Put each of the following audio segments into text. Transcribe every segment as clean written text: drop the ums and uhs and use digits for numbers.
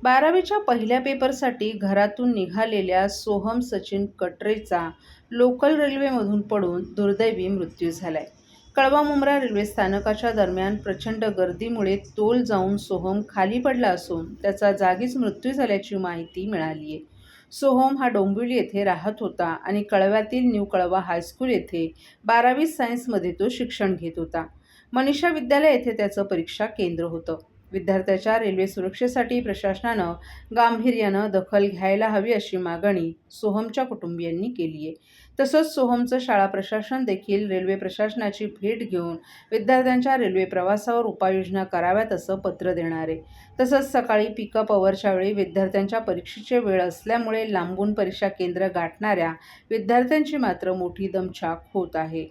12वीच्या पहिल्या पेपरसाठी घरातून निघालेल्या सोहम सचिन कटरेचा लोकल रेल्वेमधून पडून दुर्दैवी मृत्यू झालाय. कळवा-मुंब्रा रेल्वे स्थानकाच्या दरम्यान प्रचंड गर्दीमुळे तोल जाऊन सोहम खाली पडला असून त्याचा जागीच मृत्यू झाल्याची माहिती मिळाली आहे. सोहम हा डोंबिवली येथे राहत होता आणि कळव्यातील न्यू कळवा हायस्कूल येथे 12वी सायन्समध्ये तो शिक्षण घेत होता. मनीषा विद्यालय येथे त्याचं परीक्षा केंद्र होतं. विद्यार्थ्याच्या रेल्वे सुरक्षेसाठी प्रशासनानं गांभीर्यानं दखल घ्यायला हवी अशी मागणी सोहमच्या कुटुंबियांनी केली आहे. तसंच सोहमचं शाळा प्रशासन देखील रेल्वे प्रशासनाची भेट घेऊन विद्यार्थ्यांच्या रेल्वे प्रवासावर उपाययोजना कराव्यात असं पत्र देणार आहे. तसंच सकाळी पिकअप अवरच्या वेळी विद्यार्थ्यांच्या परीक्षेची वेळ असल्यामुळे लांबून परीक्षा केंद्र गाठणाऱ्या विद्यार्थ्यांची मात्र मोठी दमछाक होत आहे.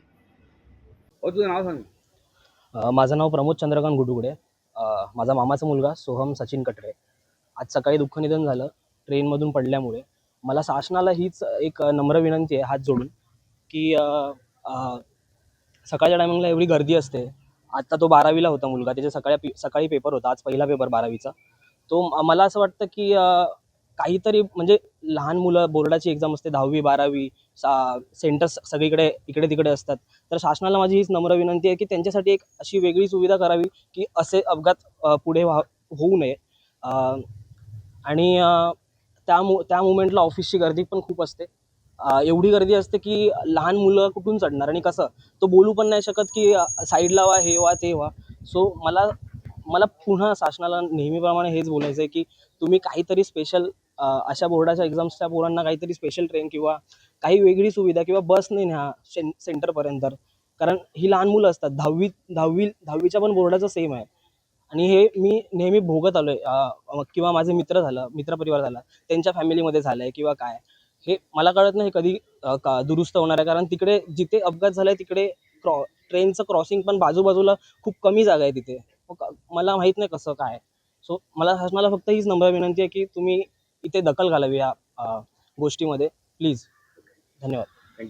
तुझं नाव सांग. माझं नाव प्रमोद चंद्रकांत गुडुगुडे. माझा मामाचा मुलगा सोहम सचिन कटरे. आज सकाळी दुःखनिधन झालं ट्रेनमधून पडल्यामुळे. मला शासनाला हीच एक नम्र विनंती आहे हात जोडून की सकाळच्या टायमिंगला एवढी गर्दी असते. आत्ता तो 12वीला होता मुलगा, त्याच्या सकाळी पेपर होता, आज पहिला पेपर 12वीचा. मला असं वाटतं की काहीतरी म्हणजे लहान मुलं, बोर्डाची एक्झाम असते 10वी 12वी, सेंटर्स सगळीकडे इकडे तिकडे असतात. तर शासनाला माझी हीच नम्र विनंती आहे की त्यांच्यासाठी एक अशी वेगळी सुविधा करावी की असे अपघात पुढे होऊ नये. आणि त्या मुमेंटला ऑफिसची गर्दी पण खूप असते. एवढी गर्दी असते की लहान मुलं कुठून चढणार आणि कसं, तो बोलू पण नाही शकत की साईडला व्हा, हे व्हा, ते व्हा. सो मला पुन्हा शासनाला नेहमीप्रमाणे हेच बोलायचं आहे की तुम्ही काहीतरी स्पेशल अशा बोर्डाच्या एक्झाम्सच्या पोरांना काहीतरी स्पेशल ट्रेन किंवा काही वेगळी सुविधा किंवा बसने न्या सेंटरपर्यंत. कारण ही लहान मुलं असतात. 10वीच्या पण बोर्डाचं सेम आहे आणि हे मी नेहमी भोगत आलोय. किंवा माझे मित्रपरिवार झाला, त्यांच्या फॅमिलीमध्ये झालंय किंवा काय, हे मला कळत नाही कधी दुरुस्त होणार आहे. कारण तिकडे जिथे अपघात झालाय तिकडे ट्रेनचं क्रॉसिंग पण बाजूबाजूला खूप कमी जागा आहे तिथे. मला माहित नाही कसं काय. सो मला शासनाला फक्त हीच नम्र विनंती आहे की तुम्ही इथे दखल घालावी या गोष्टीमध्ये, प्लीज. धन्यवाद.